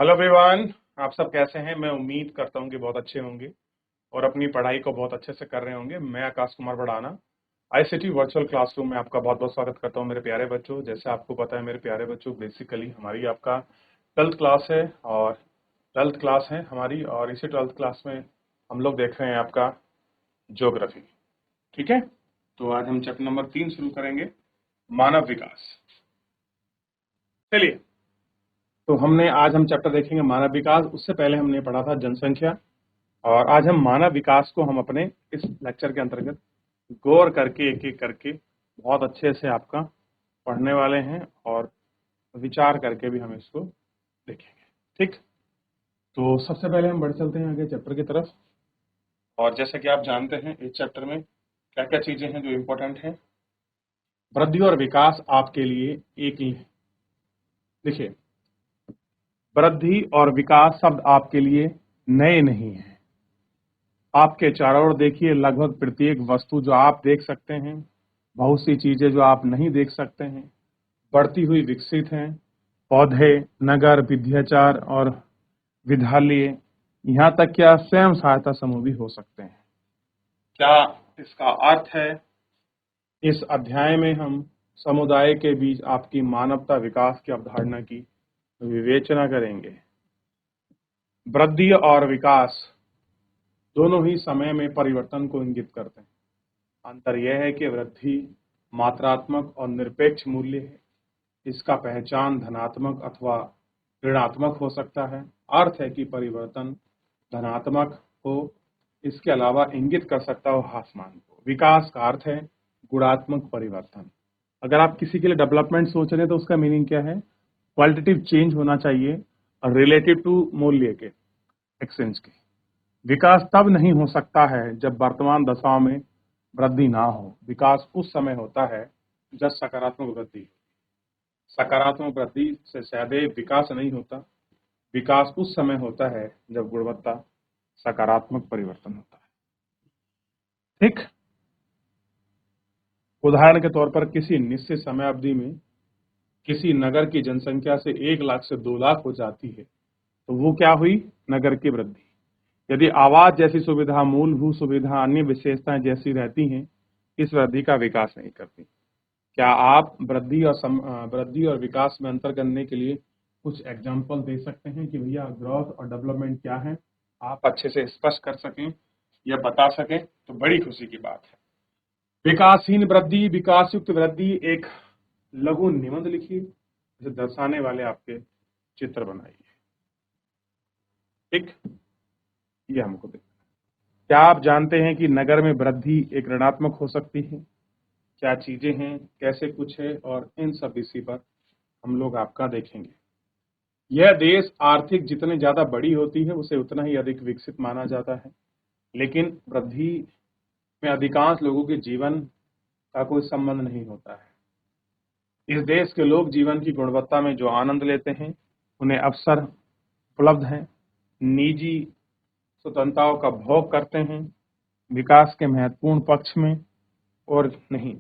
Hello everyone. आप सब कैसे हैं? मैं उम्मीद करता हूं कि बहुत अच्छे होंगे और अपनी पढ़ाई को बहुत अच्छे से कर रहे होंगे। मैं Akash Kumar Bhadana ICT virtual classroom में आपका बहुत बहुत स्वागत करता हूं मेरे प्यारे बच्चों। जैसे आपको पता है मेरे प्यारे बच्चों, बेसिकली हमारी आपका 12th क्लास है और 12th क्लास है हमारी, और इसी 12th क्लास में हम लोग देख रहे हैं आपका ज्योग्राफी। ठीक है, तो आज हम चैप्टर नंबर 3 शुरू करेंगे, मानव विकास। चलिए, तो आज हम चैप्टर देखेंगे मानव विकास। उससे पहले हमने पढ़ा था जनसंख्या, और आज हम मानव विकास को हम अपने इस लेक्चर के अंतर्गत गौर करके एक एक करके बहुत अच्छे से आपका पढ़ने वाले हैं, और विचार करके भी हम इसको देखेंगे। ठीक, तो सबसे पहले हम बढ़ चलते हैं आगे चैप्टर की तरफ। और जैसा कि आप जानते हैं इस चैप्टर में क्या क्या चीजें हैं जो इम्पोर्टेंट हैं। वृद्धि और विकास आपके लिए एक ही है। देखिए, वृद्धि और विकास शब्द आपके लिए नए नहीं है। आपके चारों ओर देखिए, लगभग प्रत्येक वस्तु जो आप देख सकते हैं, बहुत सी चीजें जो आप नहीं देख सकते हैं, बढ़ती हुई विकसित हैं। पौधे, नगर, विद्याचार और विद्यालय, यहाँ तक क्या स्वयं सहायता समूह भी हो सकते हैं। क्या इसका अर्थ है? इस अध्याय में हम समुदाय के बीच आपकी मानवता विकास की अवधारणा की विवेचना करेंगे। वृद्धि और विकास दोनों ही समय में परिवर्तन को इंगित करते हैं। अंतर यह है कि वृद्धि मात्रात्मक और निरपेक्ष मूल्य है। इसका पहचान धनात्मक अथवा ऋणात्मक हो सकता है। अर्थ है कि परिवर्तन धनात्मक हो, इसके अलावा इंगित कर सकता हो आसमान को। विकास का अर्थ है गुणात्मक परिवर्तन। अगर आप किसी के लिए डेवलपमेंट सोच रहे हैं तो उसका मीनिंग क्या है? क्वालिटेटिव चेंज होना चाहिए रिलेटिव टू मूल्य के, एक्सचेंज के। विकास तब नहीं हो सकता है जब वर्तमान दशाओं में वृद्धि ना हो। विकास उस समय होता है जब सकारात्मक वृद्धि हो। सकारात्मक वृद्धि से सदैव विकास नहीं होता। विकास उस समय होता है जब गुणवत्ता सकारात्मक परिवर्तन होता है। ठीक, उदाहरण के तौर पर किसी निश्चित समय अवधि में किसी नगर की जनसंख्या से 1 लाख से 2 लाख हो जाती है, तो वो क्या हुई? नगर की वृद्धि। यदि आवास जैसी सुविधा, मूलभूत सुविधा, अन्य विशेषताएं जैसी रहती हैं, इस वृद्धि का विकास नहीं करती। क्या आप वृद्धि और विकास में अंतर करने के लिए कुछ एग्जाम्पल दे सकते हैं कि भैया ग्रोथ और डेवलपमेंट क्या है? आप अच्छे से स्पष्ट कर सकें या बता सकें तो बड़ी खुशी की बात है। विकासहीन वृद्धि, विकासयुक्त वृद्धि, एक लघु निबंध लिखिए, इसे दर्शाने वाले आपके चित्र बनाइए। ठीक, ये हमको देखना। क्या आप जानते हैं कि नगर में वृद्धि एक ऋणात्मक हो सकती है? क्या चीजें हैं, कैसे कुछ है, और इन सब विषय पर हम लोग आपका देखेंगे। यह देश आर्थिक जितने ज्यादा बड़ी होती है उसे उतना ही अधिक विकसित माना जाता है, लेकिन वृद्धि में अधिकांश लोगों के जीवन का कोई संबंध नहीं होता है। इस देश के लोग जीवन की गुणवत्ता में जो आनंद लेते हैं, उन्हें अवसर उपलब्ध हैं, निजी स्वतंत्रताओं का भोग करते हैं, विकास के महत्वपूर्ण पक्ष में और नहीं।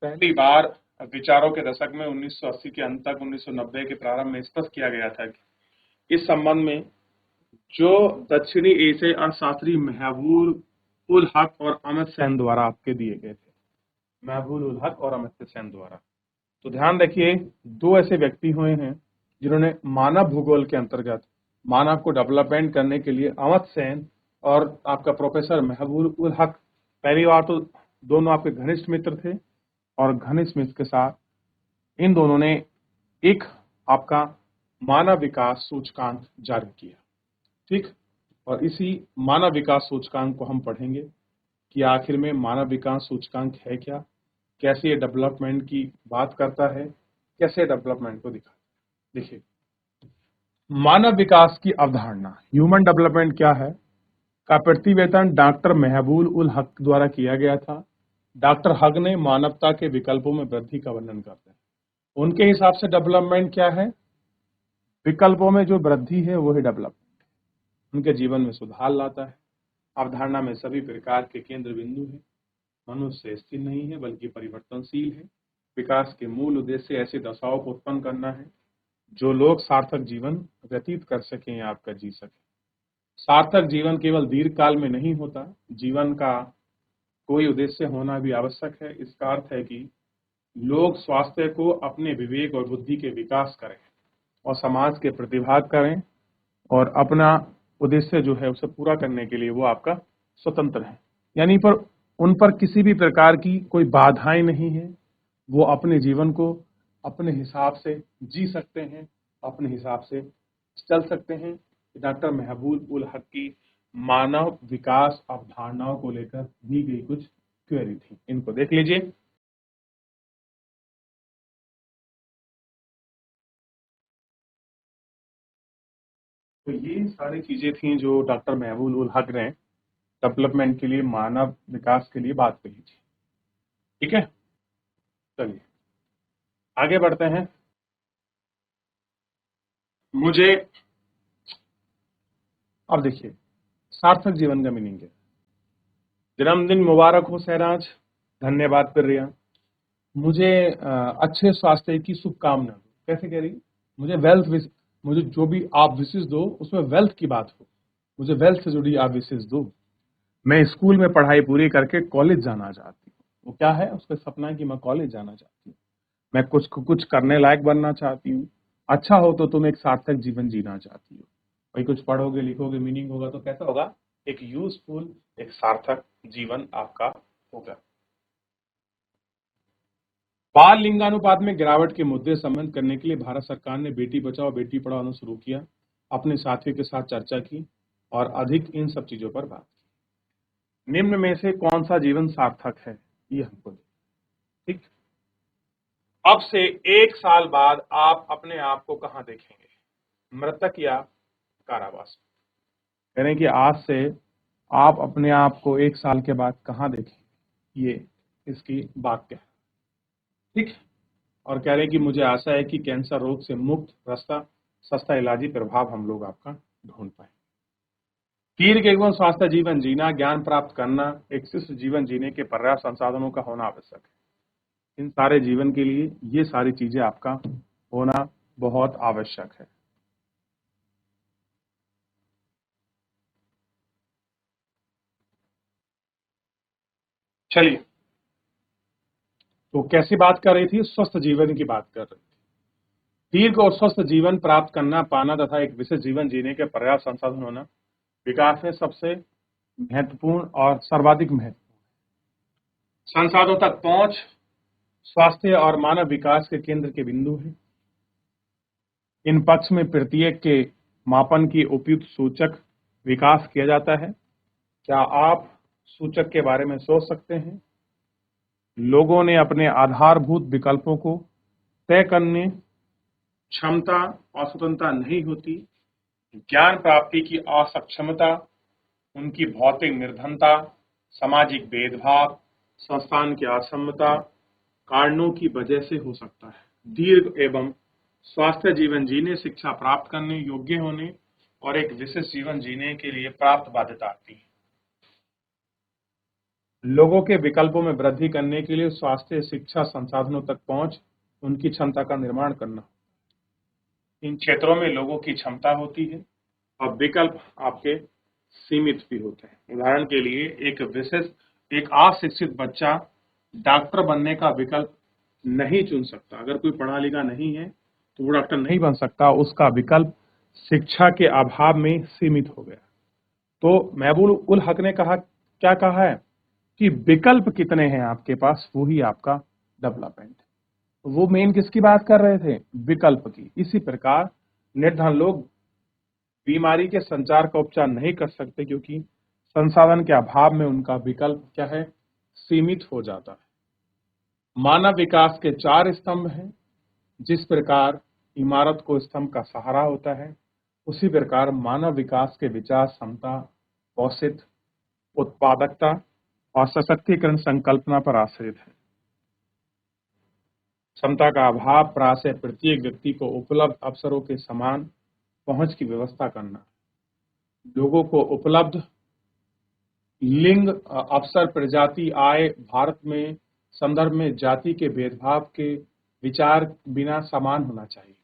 पहली बार विचारों के दशक में 1980 के अंत तक 1990 के प्रारंभ में स्पष्ट किया गया था कि इस संबंध में जो दक्षिणी एशियाई अर्थशास्त्री महबूब उल हक और अमित सेन द्वारा आपके दिए गए थे। महबूब उल हक और अमित सेन द्वारा। तो ध्यान रखिए, दो ऐसे व्यक्ति हुए हैं जिन्होंने मानव भूगोल के अंतर्गत मानव को डेवलपमेंट करने के लिए, अमित सेन और आपका प्रोफेसर महबूब उल हक, पहली बार तो दोनों आपके घनिष्ठ मित्र थे, और घनिष्ठ मित्र के साथ इन दोनों ने एक आपका मानव विकास सूचकांक जारी किया। ठीक, और इसी मानव विकास सूचकांक को हम पढ़ेंगे कि आखिर में मानव विकास सूचकांक है क्या, कैसे ये डेवलपमेंट की बात करता है, कैसे डेवलपमेंट को दिखा। देखिए, मानव विकास की अवधारणा, ह्यूमन डेवलपमेंट क्या है, का प्रतिवेदन डॉक्टर महबूब उल हक द्वारा किया गया था। डॉक्टर हक ने मानवता के विकल्पों में वृद्धि का वर्णन करते हैं। उनके हिसाब से डेवलपमेंट क्या है? विकल्पों में जो वृद्धि है वो ही डेवलपमेंट है। उनके जीवन में सुधार लाता है। अवधारणा में सभी प्रकार के केंद्र बिंदु है। मनुष्य स्थिर नहीं है बल्कि परिवर्तनशील है। विकास के मूल उद्देश्य ऐसी दशाओं को उत्पन्न करना है जो लोग सार्थक जीवन व्यतीत कर सकें या आपका जी सके। सार्थक जीवन केवल दीर्घ काल में नहीं होता, जीवन का कोई उद्देश्य होना भी आवश्यक है। इसका अर्थ है कि लोग स्वास्थ्य को अपने विवेक और बुद्धि के विकास करें और समाज के प्रतिभाग करें और अपना उद्देश्य जो है उसे पूरा करने के लिए वो आपका स्वतंत्र है, यानी पर उन पर किसी भी प्रकार की कोई बाधाएं नहीं है। वो अपने जीवन को अपने हिसाब से जी सकते हैं, अपने हिसाब से चल सकते हैं। डॉक्टर महबूब उल हक की मानव विकास अवधारणाओं को लेकर दी गई कुछ क्वेरी थी, इनको देख लीजिए। तो ये सारी चीजें थी जो डॉक्टर महबूब उल हक ने डेवलपमेंट के लिए, मानव विकास के लिए बात कही थी। ठीक है, चलिए आगे बढ़ते हैं। मुझे अब देखिए, सार्थक जीवन का मीनिंग है। जन्मदिन मुबारक हो सहराज, धन्यवाद प्रिया। मुझे अच्छे स्वास्थ्य की शुभकामना। कैसे कह रही? मुझे मुझे जो भी आप विशेष दो उसमें वेल्थ की बात हो, मुझे वेल्थ से जुड़ी आप विशेष दो। मैं स्कूल में पढ़ाई पूरी करके कॉलेज जाना चाहती हूँ। वो क्या है? उसका सपना है कि मैं कॉलेज जाना चाहती हूँ, मैं कुछ करने लायक बनना चाहती हूँ। अच्छा हो तो तुम एक सार्थक जीवन जीना चाहती हो। वही कुछ पढ़ोगे लिखोगे मीनिंग होगा तो कैसा होगा? एक यूजफुल, एक सार्थक जीवन आपका होगा। बाल लिंगानुपात में गिरावट के मुद्दे संबोधित करने के लिए भारत सरकार ने बेटी बचाओ बेटी पढ़ाओ शुरू किया, अपने साथियों के साथ चर्चा की और अधिक इन सब चीजों पर बात की। निम्न में से कौन सा जीवन सार्थक है, ये हमको ठीक। अब से 1 साल बाद आप अपने आप को कहां देखेंगे, मृतक या कारावास? कह रहे हैं कि आज से आप अपने आप को 1 साल के बाद कहां देखेंगे, ये इसकी बात क्या है। ठीक। और कह रहे हैं कि मुझे आशा है कि कैंसर रोग से मुक्त रास्ता, सस्ता इलाजी प्रभाव हम लोग आपका ढूंढ पाए। दीर्घ एवं स्वास्थ्य जीवन जीना, ज्ञान प्राप्त करना, एक शिष्ट जीवन जीने के पर्याप्त संसाधनों का होना आवश्यक है। इन सारे जीवन के लिए ये सारी चीजें आपका होना बहुत आवश्यक है। चलिए, तो कैसी बात कर रही थी? स्वस्थ जीवन की बात कर रही थी। दीर्घ और स्वस्थ जीवन प्राप्त करना पाना तथा एक विशेष जीवन जीने के पर्याप्त संसाधन होना विकास में सबसे महत्वपूर्ण और सर्वाधिक महत्वपूर्ण। संसाधनों तक पहुंच स्वास्थ्य और मानव विकास के केंद्र के बिंदु है। इन पक्ष में प्रत्येक के मापन की उपयुक्त सूचक विकास किया जाता है। क्या आप सूचक के बारे में सोच सकते हैं? लोगों ने अपने आधारभूत विकल्पों को तय करने क्षमता और स्वतंत्रता नहीं होती। ज्ञान प्राप्ति की असक्षमता, उनकी भौतिक निर्धनता, सामाजिक भेदभाव, संस्थान की असम्मता कारणों की वजह से हो सकता है। दीर्घ एवं स्वास्थ्य जीवन जीने, शिक्षा प्राप्त करने, योग्य होने और एक विशेष जीवन जीने के लिए प्राप्त बाध्यता आती है। लोगों के विकल्पों में वृद्धि करने के लिए स्वास्थ्य, शिक्षा, संसाधनों तक पहुंच, उनकी क्षमता का निर्माण करना। इन क्षेत्रों में लोगों की क्षमता होती है और विकल्प आपके सीमित भी होते हैं। उदाहरण के लिए एक अशिक्षित बच्चा डॉक्टर बनने का विकल्प नहीं चुन सकता। अगर कोई पढ़ा लिखा नहीं है तो वो डॉक्टर नहीं बन सकता, उसका विकल्प शिक्षा के अभाव में सीमित हो गया। तो महबूब उल हक ने कहा, क्या कहा है कि विकल्प कितने हैं आपके पास, वो ही आपका डेवलपमेंट है। वो मेन किसकी बात कर रहे थे? विकल्प की। इसी प्रकार निर्धन लोग बीमारी के संचार का उपचार नहीं कर सकते क्योंकि संसाधन के अभाव में उनका विकल्प क्या है? सीमित हो जाता है। मानव विकास के 4 स्तंभ हैं। जिस प्रकार इमारत को स्तंभ का सहारा होता है, उसी प्रकार मानव विकास के विचार, क्षमता, औचित्य, उत्पादकता और सशक्तिकरण संकल्पना पर आश्रित है। क्षमता का अभाव प्राय प्रत्येक व्यक्ति को उपलब्ध अवसरों के समान पहुंच की व्यवस्था करना, लोगों को उपलब्ध लिंग, अवसर, प्रजाति, आय, भारत में संदर्भ में जाति के भेदभाव के विचार बिना समान होना चाहिए।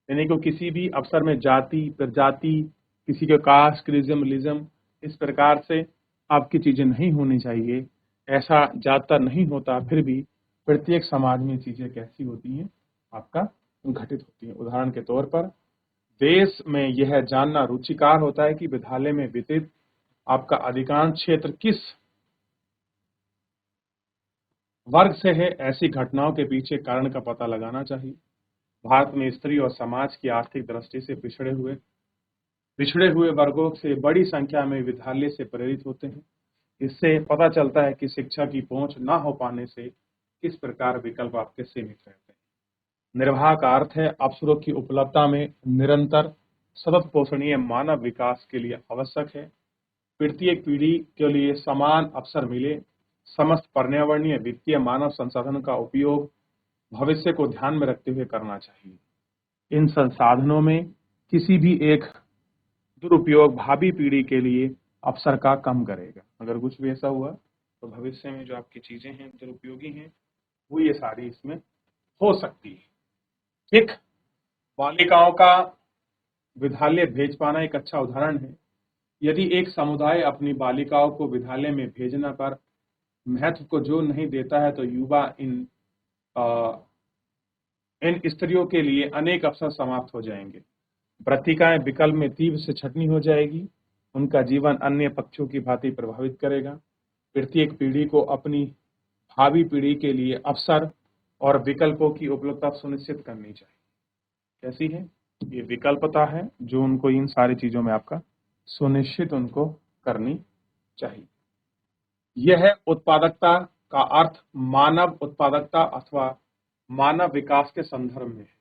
यानी कि किसी भी अवसर में जाति, प्रजाति, किसी के कास्ट, रिलिजन, इस प्रकार से आपकी चीजें नहीं होनी चाहिए। ऐसा ज्यादातर नहीं होता, फिर भी प्रत्येक समाज में चीजें कैसी होती हैं, आपका घटित होती हैं। उदाहरण के तौर पर देश में यह जानना रुचिकार होता है कि विद्यालय में वितरित आपका अधिकांश क्षेत्र किस वर्ग से है। ऐसी घटनाओं के पीछे कारण का पता लगाना चाहिए। भारत में स्त्री और समाज की आर्थिक दृष्टि से पिछड़े हुए वर्गों से बड़ी संख्या में विद्यालय से प्रेरित होते हैं। इससे पता चलता है कि शिक्षा की पहुंच न हो पाने से किस प्रकार विकल्प आपके सीमित रहते हैं। निर्वाह का अर्थ है अवसरों की उपलब्धता में निरंतर सतत पोषणीय मानव विकास के लिए आवश्यक है। प्रत्येक पीढ़ी के लिए समान अवसर मिले। समस्त पर्यावरणीय, वित्तीय, मानव संसाधन का उपयोग भविष्य को ध्यान में रखते हुए करना चाहिए। इन संसाधनों में किसी भी एक दुरुपयोग भावी पीढ़ी के लिए अवसर का कम करेगा। अगर कुछ भी ऐसा हुआ तो भविष्य में जो आपकी चीजें हैं दुरुपयोगी हैं, वो ये सारी इसमें हो सकती है। ठीक, बालिकाओं का विद्यालय भेज पाना एक अच्छा उदाहरण है। यदि एक समुदाय अपनी बालिकाओं को विद्यालय में भेजने पर महत्व को जो नहीं देता है तो युवा इन स्त्रियों के लिए अनेक अवसर समाप्त हो जाएंगे। पत्रिकाएं विकल्प में तीव्र से छटनी हो जाएगी। उनका जीवन अन्य पक्षों की भांति प्रभावित करेगा। प्रत्येक पीढ़ी को अपनी भावी पीढ़ी के लिए अवसर और विकल्पों की उपलब्धता सुनिश्चित करनी चाहिए। कैसी है ये विकल्पता है जो उनको इन सारी चीजों में आपका सुनिश्चित उनको करनी चाहिए। यह है उत्पादकता का अर्थ मानव उत्पादकता अथवा मानव विकास के संदर्भ में है।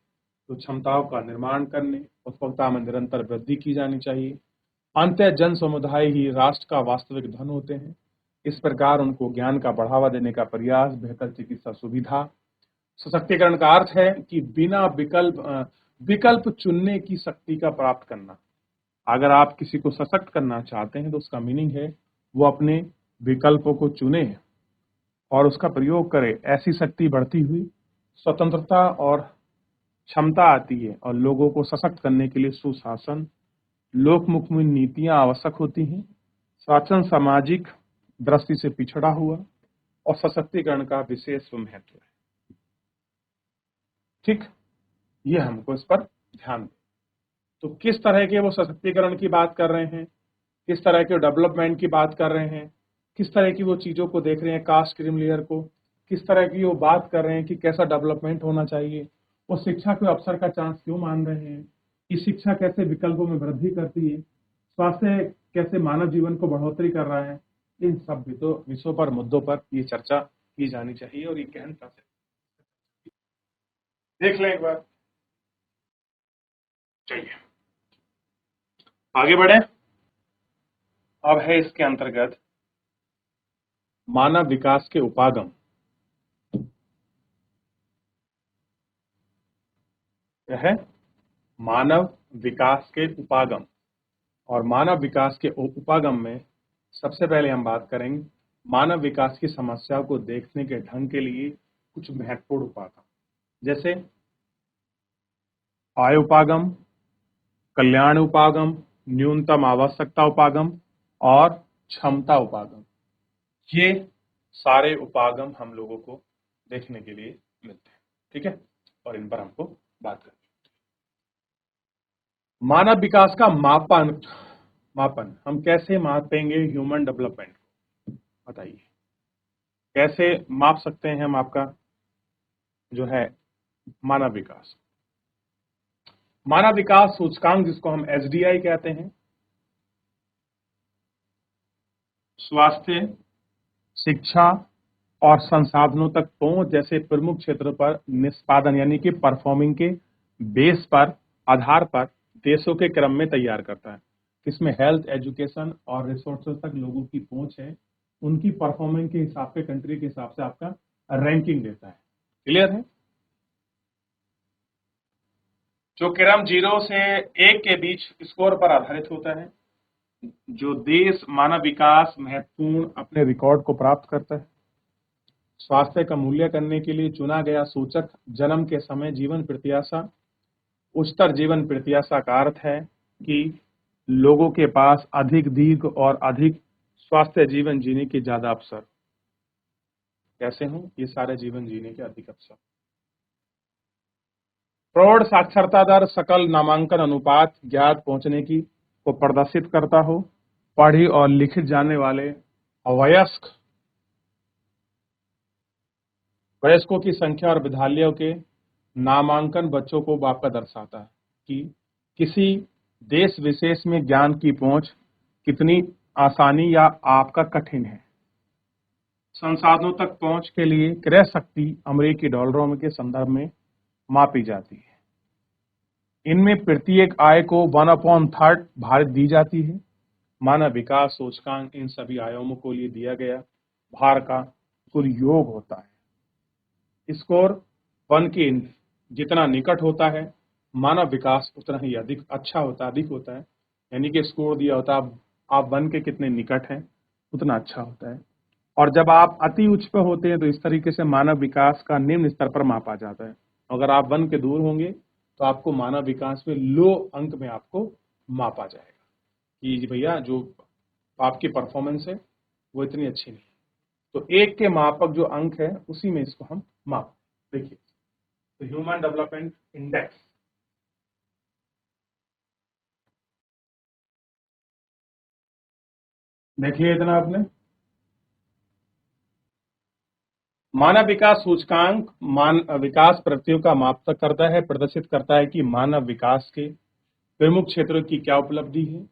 तो क्षमताओं का निर्माण करने, उत्पादकता में निरंतर वृद्धि की जानी चाहिए। अंततः जन समुदाय ही राष्ट्र का वास्तविक धन होते हैं। इस प्रकार उनको ज्ञान का बढ़ावा देने का प्रयास, बेहतर चिकित्सा सुविधा, सशक्तिकरण का अर्थ है कि बिना विकल्प चुनने की शक्ति का प्राप्त करना। अगर आप किसी को सशक्त करना चाहते हैं तो उसका मीनिंग है वो अपने विकल्पों को चुने और उसका प्रयोग करे। ऐसी शक्ति बढ़ती हुई स्वतंत्रता और क्षमता आती है और लोगों को सशक्त करने के लिए सुशासन, लोकमुखी नीतियां आवश्यक होती हैं। शासन सामाजिक दृष्टि से पिछड़ा हुआ और सशक्तिकरण का विशेष महत्व है। ठीक, ये हमको इस पर ध्यान दें। तो किस तरह के वो सशक्तिकरण की बात कर रहे हैं, किस तरह के डेवलपमेंट की बात कर रहे हैं, किस तरह की वो चीजों को देख रहे हैं, कास्ट क्रीम लेयर को, किस तरह की वो बात कर रहे हैं कि कैसा डेवलपमेंट होना चाहिए, वो शिक्षा के अवसर का चांस क्यों मान रहे हैं, कि शिक्षा कैसे विकल्पों में वृद्धि करती है, स्वास्थ्य कैसे मानव जीवन को बढ़ोतरी कर रहा है। इन सब विषयों पर, मुद्दों पर ये चर्चा की जानी चाहिए और ये गहनता से देख लें एक बार। चलिए आगे बढ़े। अब है इसके अंतर्गत मानव विकास के उपागम। यह है मानव विकास के उपागम। और मानव विकास के उपागम में सबसे पहले हम बात करेंगे मानव विकास की समस्याओं को देखने के ढंग के लिए कुछ महत्वपूर्ण उपागम, जैसे आय उपागम, कल्याण उपागम, न्यूनतम आवश्यकता उपागम और क्षमता उपागम। ये सारे उपागम हम लोगों को देखने के लिए मिलते हैं। ठीक है, और इन पर हमको बात करनी। मानव विकास का मापन हम कैसे मापेंगे ह्यूमन डेवलपमेंट, बताइए कैसे माप सकते हैं हम आपका जो है मानव विकास। मानव विकास सूचकांक जिसको हम एसडीआई कहते हैं, स्वास्थ्य, शिक्षा और संसाधनों तक पहुंच जैसे प्रमुख क्षेत्रों पर निष्पादन यानी कि परफॉर्मिंग के बेस पर आधार पर देशों के क्रम में तैयार करता है। इसमें हेल्थ, एजुकेशन और रिसोर्सेज तक लोगों की पहुंच है, उनकी परफॉर्मेंस के हिसाब से, कंट्री के हिसाब से आपका रैंकिंग देता है। क्लियर है? जो क्रम 0 से 1 के बीच स्कोर पर आधारित होता है। जो देश मानव विकास महत्वपूर्ण अपने रिकॉर्ड को प्राप्त करता है। स्वास्थ्य का मूल्य करने के लिए चुना गया सूचक जन्म के समय जीवन प्रत्याशा, उच्चतर जीवन प्रत्याशा का अर्थ है कि लोगों के पास अधिक दीर्घ और अधिक स्वास्थ्य जीवन जीने के ज्यादा अवसर। कैसे हों ये सारे जीवन जीने के अधिक अवसर। प्रौढ़ साक्षरता दर सकल नामांकन अनुपात ज्ञात पहुंचने की को प्रदर्शित करता हो। पढ़ी और लिखित जाने वाले वयस्कों की संख्या और विद्यालयों के नामांकन बच्चों को आपका दर्शाता है कि किसी देश विशेष में ज्ञान की पहुंच कितनी आसानी या आपका कठिन है। संसाधनों तक पहुंच के लिए क्रय शक्ति अमेरिकी डॉलरों के संदर्भ में मापी जाती है। इनमें प्रत्येक आय को 1/3 भार दी जाती है। मानव विकास सूचकांक इन सभी आयामों को लिए दिया गया भार का कुल योग होता है। स्कोर 1 के जितना निकट होता है मानव विकास उतना ही अधिक होता है। यानी कि स्कोर दिया होता है आप 1 के कितने निकट हैं उतना अच्छा होता है। और जब आप अति उच्च पर होते हैं तो इस तरीके से मानव विकास का निम्न स्तर पर मापा जाता है। अगर आप 1 के दूर होंगे तो आपको मानव विकास में लो अंक में आपको मापा जाएगा कि भैया जो आपकी परफॉर्मेंस है वो इतनी अच्छी नहीं। तो 1 के मापक जो अंक है उसी में इसको हम माप। देखिए तो ह्यूमन डेवलपमेंट इंडेक्स देखिए इतना आपने। मानव विकास सूचकांक विकास प्रगतियों का माप करता है, प्रदर्शित करता है कि मानव विकास के प्रमुख क्षेत्रों की क्या उपलब्धि है।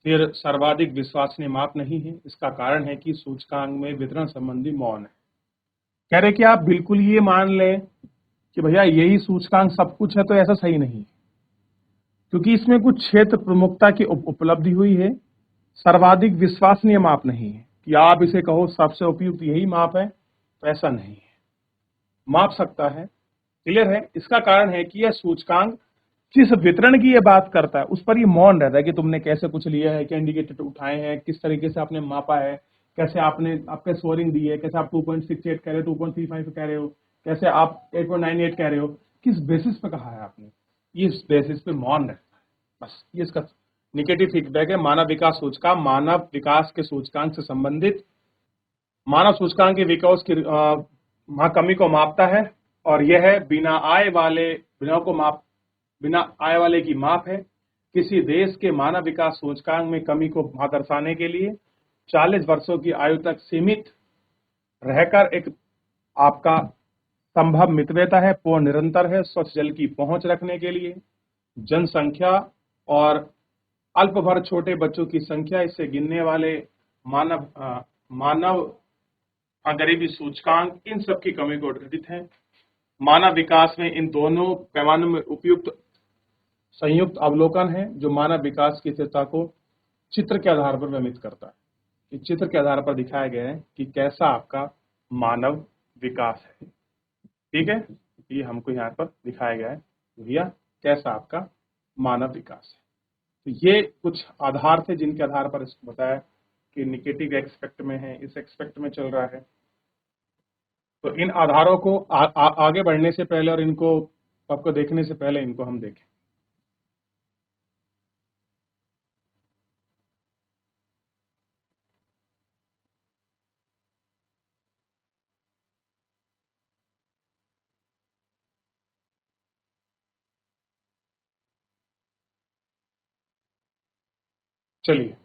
फिर सर्वाधिक विश्वसनीय माप नहीं है। इसका कारण है कि सूचकांक में वितरण संबंधी मौन है। कह रहे कि आप बिल्कुल ये मान लें कि भैया यही सूचकांक सब कुछ है तो ऐसा सही नहीं, क्योंकि इसमें कुछ क्षेत्र प्रमुखता की उपलब्धि हुई है। सर्वाधिक विश्वसनीय माप नहीं है कि आप इसे कहो सबसे उपयुक्त यही माप है, तो ऐसा नहीं है। माप सकता है, क्लियर है। इसका कारण है कि यह सूचकांक जिस वितरण की ये बात करता है उस पर ये मौन रहता है कि तुमने कैसे कुछ लिया है, क्या इंडिकेटर उठाए हैं, किस तरीके से आपने मापा है, कैसे आपने आपके स्कोरिंग दी है, कैसे आप 2.68 कह रहे हो, 2.35 कह रहे हो, कैसे आप 8.98 कह रहे हो, किस बेसिस पे कहा है आपने। इस बेसिस पे मौन रहता है। बस ये इसका निगेटिव फीडबैक है। मानव विकास सूचकांक मानव विकास के सूचकांक से संबंधित मानव सूचकांक के विकास की कमी को मापता है और यह बिना आय वाले की माप है। किसी देश के मानव विकास सूचकांक में कमी को दर्शाने के लिए 40 वर्षों की आयु तक सीमित रहकर एक आपका संभव मितव्यता है, पूर्ण निरंतर है। स्वच्छ जल की पहुंच रखने के लिए जनसंख्या और अल्प भर छोटे बच्चों की संख्या इससे गिनने वाले मानव गरीबी सूचकांक इन सब की कमी को घटित है। मानव विकास में इन दोनों पैमानों में उपयुक्त संयुक्त अवलोकन है जो मानव विकास की स्थिरता को चित्र के आधार पर वर्णित करता है। इस चित्र के आधार पर दिखाया गया है कि कैसा आपका मानव विकास है। ठीक है, ये हमको यहाँ पर दिखाया गया है भैया कैसा आपका मानव विकास है। तो ये कुछ आधार थे जिनके आधार पर इसको बताया कि निगेटिव एक्सपेक्ट में है, इस एक्सपेक्ट में चल रहा है। तो इन आधारों को आगे बढ़ने से पहले और इनको आपको देखने से पहले इनको हम देखें। चलिए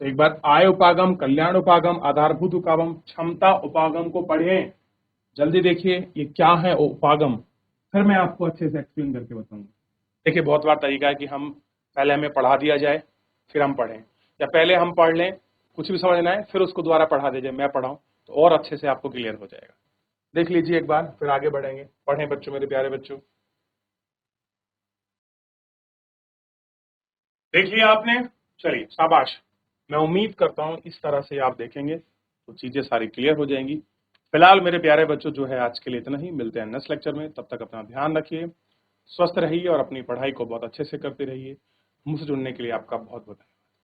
तो एक बार आय उपागम, कल्याण उपागम, आधारभूत उपागम, क्षमता उपागम को पढ़ें। जल्दी देखिए ये क्या है उपागम, फिर मैं आपको अच्छे से एक्सप्लेन करके बताऊंगा। देखिए बहुत बार तरीका है कि हम पहले हमें पढ़ा दिया जाए फिर हम पढ़ें, या पहले हम पढ़ लें कुछ भी समझना है फिर उसको दोबारा पढ़ा दीजिए, मैं पढ़ाऊं तो और अच्छे से आपको क्लियर हो जाएगा। देख लीजिए एक बार फिर आगे बढ़ेंगे। पढ़ें बच्चों, मेरे प्यारे बच्चों। देख लिया आपने, चलिए शाबाश। मैं उम्मीद करता हूं इस तरह से आप देखेंगे तो चीजें सारी क्लियर हो जाएंगी। फिलहाल मेरे प्यारे बच्चों जो है आज के लिए इतना ही, मिलते हैं नेक्स्ट लेक्चर में। तब तक अपना ध्यान रखिए, स्वस्थ रहिए और अपनी पढ़ाई को बहुत अच्छे से करते रहिए। मुझसे जुड़ने के लिए आपका बहुत बहुत धन्यवाद।